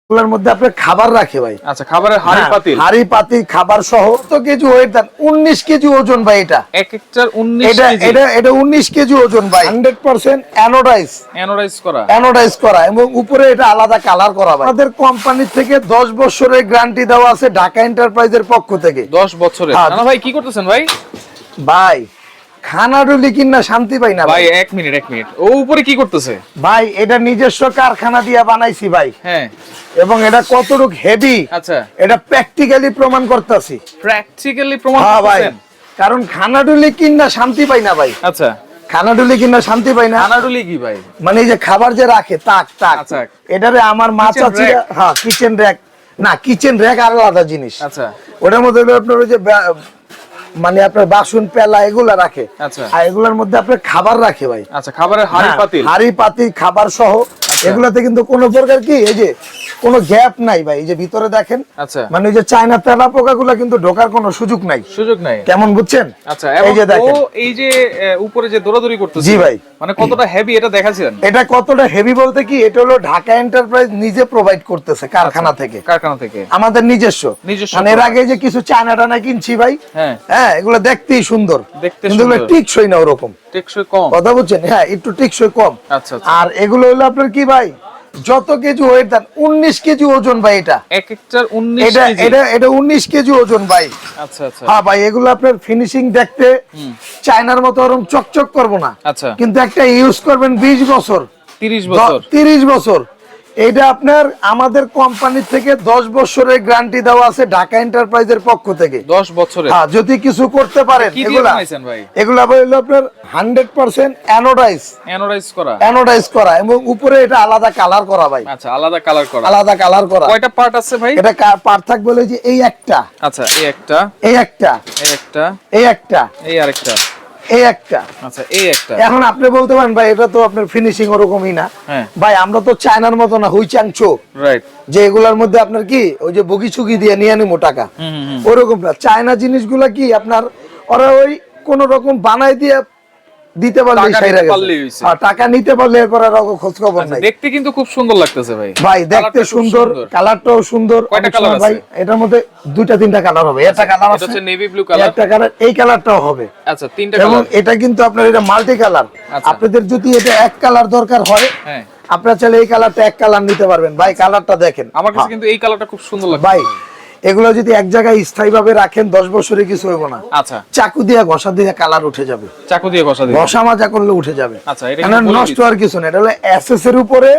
এগুলোর মধ্যে আপনার খাবার রাখে ভাই। আচ্ছা, খাবারের হাড়ি পাতিল, হাড়ি পাতিল খাবার সহ। তো কেজি ওয়েট দেন 19 কেজি ওজন ভাই। এটা এক একটার 19 কেজি। এটা 19 কেজি ওজন ভাই। 100% অ্যানোডাইজ করা এবং উপরে এটা আলাদা কালার করা ভাই। আমাদের কোম্পানি থেকে 10 বছরের গ্যারান্টি দেওয়া আছে ঢাকা এন্টারপ্রাইজের পক্ষ থেকে। 10 বছরের। না ভাই কি করতেছেন ভাই? ভাই খানাডুলি কিনা শান্তি পাই না ভাই। এক মিনিট ও উপরে কি করতেছে ভাই? এটা নিজস্ব কারখানা দিয়ে বানাইছি ভাই। হ্যাঁ, এবং এটা কতটুক হেভি আচ্ছা এটা প্র্যাকটিক্যালি প্রমাণ করতেছি। প্র্যাকটিক্যালি প্রমাণ ভাই, করতেছেন? কারণ খানাডুলি কিনা শান্তি পাই না ভাই। আচ্ছা, খানাডুলি কিনা শান্তি পাই না। খানাডুলি কি ভাই? মানে এই যে খাবার যে রাখে তাক আচ্ছা, এটারে আমার মা চাচি, হ্যাঁ কিচেন র্যাক না, কিচেন র্যাক আলাদা জিনিস। আচ্ছা, ওটার মধ্যে আপনার ওই যে মানে আপনার বাসন পেলা এগুলা রাখে। আচ্ছা, আর এগুলোর মধ্যে আপনার খাবার রাখে ভাই। আচ্ছা, খাবারের হাড়ি পাতিল, হাড়ি পাতিল খাবার সহ। এগুলাতে কিন্তু কোনো প্রকার কি এই যে কোনো গ্যাপ নাই ভাই। এই যে ভিতরে দেখেন, আচ্ছা, মানে ওই যে চায়না তেলা পোকাগুলা কিন্তু ঢোকার কোনো সুযোগ নাই। কেমন বুঝছেন? আচ্ছা, এই যে দেখেন, ও এই যে উপরে যে দৌড়াদৌড়ি করতেছে, জি ভাই, মানে কতটা হেভি এটা দেখাচ্ছেন। এটা কতটা হেভি বলতে কি, এটা হলো ঢাকা এন্টারপ্রাইজ নিজে প্রোভাইড করতেছে কারখানা থেকে। আমাদের নিজস্ব। মানে এর আগে যে কিছু চায়না টানা কিনছি ভাই, হ্যাঁ এগুলো দেখতেই সুন্দর, কিন্তু এগুলো টিকসই না ওরকম, টেকসই কম। কথা বুঝছেন? হ্যাঁ একটু টিকসই কম। আচ্ছা, আর এগুলো হলো আপনার কি ভাই, যত কেজি ওয়েট দেন 19 কেজি ওজন ভাই। এটা এক একটার 19 কেজি। এটা 19 কেজি ওজন ভাই। আচ্ছা, আচ্ছা, হ্যাঁ ভাই, এগুলো আপনার ফিনিশিং দেখতে চায়নার মতো ওরকম চকচক করব না। আচ্ছা, কিন্তু একটা ইউজ করবেন 20 বছর 30 বছর। এটা আপনার আমাদের কোম্পানি থেকে 10 বছরের গ্যারান্টি দেওয়া আছে ঢাকা এন্টারপ্রাইজের পক্ষ থেকে। 10 বছরের। হ্যাঁ, যদি কিছু করতে পারেন এগুলা হলো আপনার 100% অ্যানোডাইজ করা এবং উপরে এটা আলাদা কালার করা ভাই। আচ্ছা, আলাদা কালার করা। কয়টা পার্ট আছে ভাই? এটা পার্ট থাকবে বলে যে এই একটা, আচ্ছা এই একটা, এই একটা, এই একটা, এই একটা, এই আরেকটা, এই একটা। আচ্ছা এই একটা। এখন আপনি বলতে পারেন ভাই এটা তো আপনার ফিনিশিং ওরকমই না। ভাই আমরা তো চায়নার মতো না হুইচাংচো, রাইট, যে এগুলোর মধ্যে আপনার কি ওই যে বগি চুগি দিয়ে নিয়ে নিমো টাকা, ওরকম না। চায়না জিনিসগুলা কি আপনার ওরা ওই কোন রকম বানাই দিয়ে দিতে পারলে টাকা নিতে পারলে এরপর আর খোঁজ খবর নাই। দেখতে কিন্তু খুব সুন্দর লাগতেছে ভাই। ভাই দেখতে সুন্দর, কালারটাও সুন্দর। কয়টা কালার আছে ভাই? এটার মধ্যে দুইটা তিনটা কালার হবে। একটা কালার আছে, এটা হচ্ছে নেভি ব্লু কালার, একটা কালার এই কালারটাও হবে। আচ্ছা, তিনটা কালার। এবং এটা কিন্তু আপনার এটা মাল্টি কালার। আপনাদের যদি এটা এক কালার দরকার হয়, হ্যাঁ আপনারা চাইলে এই কালারটা এক কালার নিতে পারবেন। ভাই কালারটা দেখেন, আমার কাছে কিন্তু এই কালারটা খুব সুন্দর লাগে ভাই। এগুলো যদি এক জায়গায় স্থায়ী ভাবে রাখেন 10 বছরে কিছু হইব না। আচ্ছা, চাকু দিয়ে ঘষা দিয়ে কালার উঠে যাবে, ঘষা মাজা করলে উঠে যাবে। আচ্ছা, এটা নষ্ট আর কিছু না। এটা হলো এসএস এর উপরে,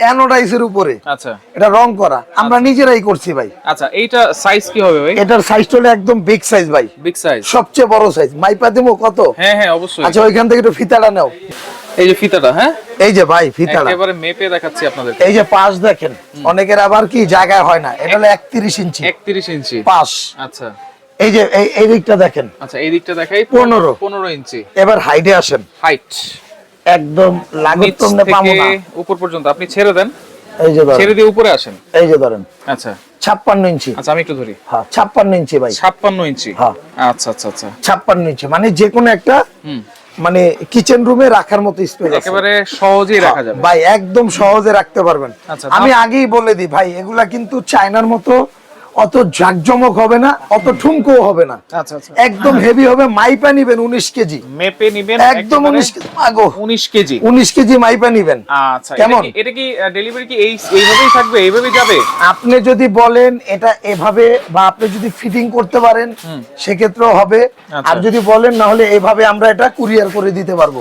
অ্যানোডাইজের উপরে। আচ্ছা, এটা রং করা আমরা নিজেরাই করছি ভাই। আচ্ছা, এইটা সাইজ কি হবে ভাই? এটার সাইজ হলো একদম বিগ সাইজ ভাই, বিগ সাইজ, সবচেয়ে বড় সাইজ। মাইপা দেবো কত? হ্যাঁ হ্যাঁ অবশ্যই। আচ্ছা, ওইখান থেকে একটু ফিতাটা নাও। এই যে ফিতাটা, হ্যাঁ এই যে ভাই ফিতাটা একেবারে মেপে দেখাচ্ছি আপনাদের। এই যে পাশ দেখেন, অনেকের আবার কি জায়গায় হয় না। এটা হলো 31 ইঞ্চি, 31 ইঞ্চি পাশ। আচ্ছা, এই যে এই দিকটা দেখেন। আচ্ছা, এই দিকটা দেখাই 15 ইঞ্চি। এবার হাইটে আসেন, হাইট একদম লাগত তোমরা পাবো না উপর পর্যন্ত আপনি ছেড়ে দেন। এই যে ধরেন, ছেড়ে দিয়ে উপরে আসেন, এই যে ধরেন। আচ্ছা, 56 ইঞ্চি। আচ্ছা, আমি একটু ধরি। হ্যাঁ 56 ইঞ্চি ভাই, 56 ইঞ্চি। হ্যাঁ আচ্ছা আচ্ছা আচ্ছা, 56 ইঞ্চি মানে যে কোনো একটা মানে কিচেন রুমে রাখার মতো স্পেস আছে, একেবারে সহজেই রাখা যাবে ভাই, একদম সহজে রাখতে পারবেন। আমি আগেই বলে দিই ভাই, এগুলা কিন্তু চায়নার মতো অত জাকজমক হবে না, অত ঠুমকো হবে না। আচ্ছা আচ্ছা, একদম হেভি হবে। মাইপা নিবেন 19 কেজি, মেপে নিবেন একদম 19 কেজি। আগো 19 কেজি, 19 কেজি মাইপা নিবেন। আচ্ছা, কেমন? এটা কি ডেলিভারি কি এইভাবেই থাকবে, এইভাবেই যাবে? আপনি যদি বলেন এটা এভাবে, বা আপনি যদি ফিটিং করতে পারেন সেক্ষেত্রেও হবে। আর যদি বলেন না হলে এইভাবে আমরা এটা কুরিয়ার করে দিতে পারবো,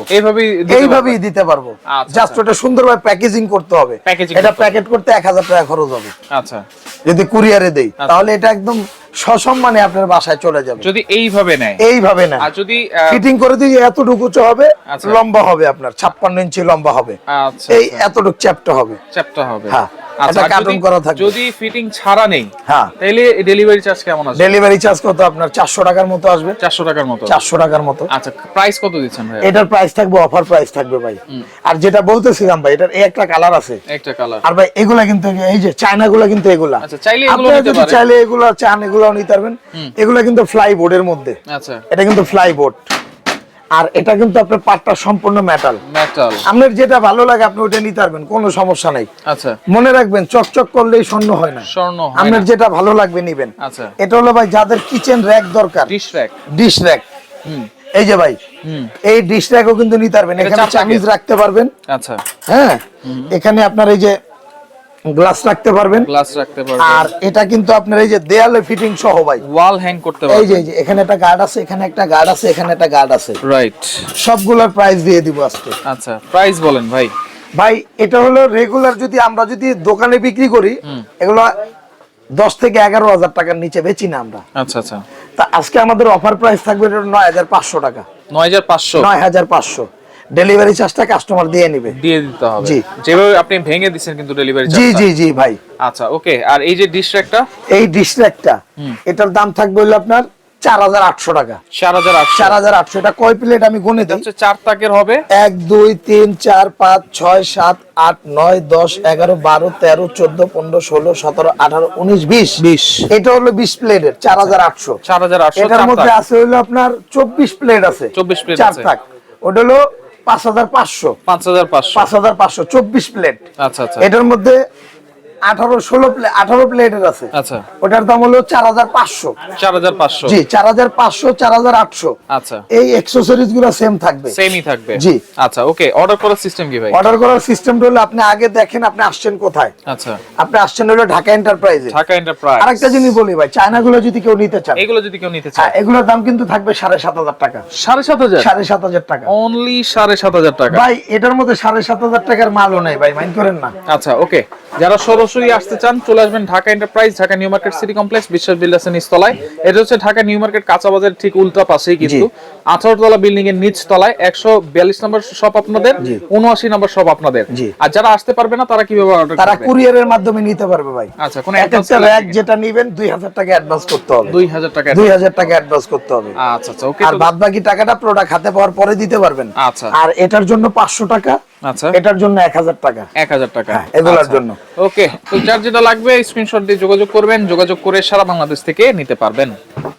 এইভাবেই দিতে পারবো। জাস্ট ওটা সুন্দরভাবে প্যাকেজিং করতে হবে। এটা প্যাকেট করতে 1000 টাকা খরচ হবে। আচ্ছা, যদি কুরিয়ারে দেই তাহলে এটা একদম সসম্মানে আপনার বাসায় চলে যাবে। যদি এইভাবে নেয়, এইভাবে না, আর যদি ফিটিং করে দিই এতটুকু হবে, লম্বা হবে আপনার 56 ইঞ্চি লম্বা হবে। আচ্ছা, এই এতটুকু চ্যাপ্টা হবে, হ্যাঁ। আচ্ছা, কার্টুন করা থাকবে। যদি ফিটিং ছাড়া নেই, হ্যাঁ, তাহলে ডেলিভারি চার্জ কেমন আসবে? ডেলিভারি চার্জ কত আপনার? 400 টাকার মতো আসবে। 400 টাকার মতো, 400 টাকার মতো। আচ্ছা, প্রাইস কত দিচ্ছেন ভাই? এটার প্রাইস থাকবে অফার প্রাইস থাকবে ভাই। আর যেটা বলতেছিলাম ভাই, এটার এই একটা কালার আছে, একটা কালার। আর ভাই এগুলা কিন্তু এই যে চায়না গুলা কিন্তু এগুলা, আচ্ছা, চাইলে এগুলো আপনি নিতে যদি পারেন, চাইলে এগুলা চান এগুলাও নিতে পারবেন। এগুলা কিন্তু ফ্লাই বোর্ডের মধ্যে। আচ্ছা, এটা কিন্তু ফ্লাই বোর্ড। আর এটা কিন্তু আপনার পাটটা সম্পূর্ণ মেটাল। আপনার যেটা ভালো লাগে আপনি ওটা নিতে পারবেন, কোনো সমস্যা নাই। আচ্ছা, মনে রাখবেন চকচক করলেই স্বর্ণ হয় না, স্বর্ণ হয় না। আপনার যেটা ভালো লাগবে নিবেন। আচ্ছা, এটা হলো ভাই যাদের কিচেন র‍্যাক দরকার, ডিশ র‍্যাক, এই যে ভাই এই ডিশ র‍্যাকও কিন্তু নিতে পারবেন। এখানে চামিচ রাখতে পারবেন। আচ্ছা, হ্যাঁ, এখানে আপনার এই যে গ্লাস রাখতে পারবেন, আর এটা কিন্তু আপনার এই যে দেয়ালে ফিটিং সহ ভাই, ওয়াল হ্যাং করতে পারবেন। এই যে এখানে একটা গার্ড আছে, এখানে একটা গার্ড আছে, এখানে একটা গার্ড আছে। রাইট, সবগুলোর প্রাইস দিয়ে দিব আজকে। আচ্ছা, প্রাইস বলেন ভাই। ভাই এটা হলো রেগুলার যদি আমরা দোকানে বিক্রি করি, এগুলো 10 থেকে 11,000 টাকার নিচে বেচি না আমরা। আচ্ছা আচ্ছা, তা আজকে আমাদের অফার প্রাইস থাকবে 9,500 টাকা। 9,500 ডেলিভারি চার্জটা কাস্টমার দিয়ে দিতে হবে। জি, যেভাবে আপনি ভেঙে দিবেন কিন্তু ডেলিভারি চার্জ। জি জি জি ভাই। আচ্ছা, ওকে। আর এই যে ডিশ র‍্যাকটা, এই ডিশ র‍্যাকটা এটার দাম থাকবে হলো আপনার 4,800 টাকা। 4,800। এটা কয় প্লেট আমি গুনে দিই। 4 তাকের হবে। 1 2 3 4 5 6 7 8 9 10 11 12 13 14 15 16 17 18 19 20। এটা হলো 20 প্লেটের 4,800। এটার মধ্যে আছে হলো আপনার 24 প্লেট আছে, 4 তাক। ওটা হলো 5,500। 24 প্লেট। আচ্ছা আচ্ছা, এটার মধ্যে 18 প্লেটের আছে। আচ্ছা, ওটার দাম হলো 4,500। জি, 4,500 4,800। আচ্ছা, এই অ্যাকসেসরিজ গুলো সেমই থাকবে। জি, আচ্ছা, ওকে। অর্ডার করার সিস্টেম কি ভাই? অর্ডার করার সিস্টেমটা হলো আপনি আগে দেখেন আপনি আসছেন কোথায়। আচ্ছা, আপনি আসছেন হলো ঢাকা এন্টারপ্রাইজে। আরেকটা জিনিস বলি ভাই, চায়নাগুলো যদি কেউ নিতে চান, এগুলোর দাম কিন্তু থাকবে 7,500 টাকা। 7,500 টাকা অনলি 7,500 টাকা ভাই। এটার মধ্যে 7,500 টাকার মালও নেই ভাই, মাইন্ড করেন না। আচ্ছা, ওকে। যারা সরাসরি আসতে চান চলে আসবেন Dhaka enterprise, Dhaka new market city complex, বিশ্বাস বিল্ডার্স এর নিচতলায়। এটা হচ্ছে ঢাকা নিউ মার্কেট কাঁচা বাজার ঠিক উল্টা পাশেই, কিন্তু 18 তলা বিল্ডিং এর নিচ তলায় 142 নম্বর শপ আপনাদের, 79 নম্বর শপ আপনাদের। আর যারা আসতে পারবে না তারা কিভাবে অর্ডার করবে? তারা কুরিয়ারের মাধ্যমে নিতে পারবে ভাই। আচ্ছা, কোন একটা র‍্যাক যেটা নেবেন 2,000 টাকা অ্যাডভান্স করতে হবে। 2,000 টাকা অ্যাডভান্স করতে হবে। আচ্ছা আচ্ছা, ওকে। আর বাদ বাকি টাকাটা প্রোডাক্ট হাতে পাওয়ার পরে দিতে পারবেন। আচ্ছা, আর এটার জন্য 500 টাকা। আচ্ছা, এটার জন্য 1,000 টাকা। 1,000 টাকা এগুলোর জন্য। ওকে, তো যার যেটা লাগবে স্ক্রিনশট দিয়ে যোগাযোগ করবেন, যোগাযোগ করে সারা বাংলাদেশ থেকে নিতে পারবেন।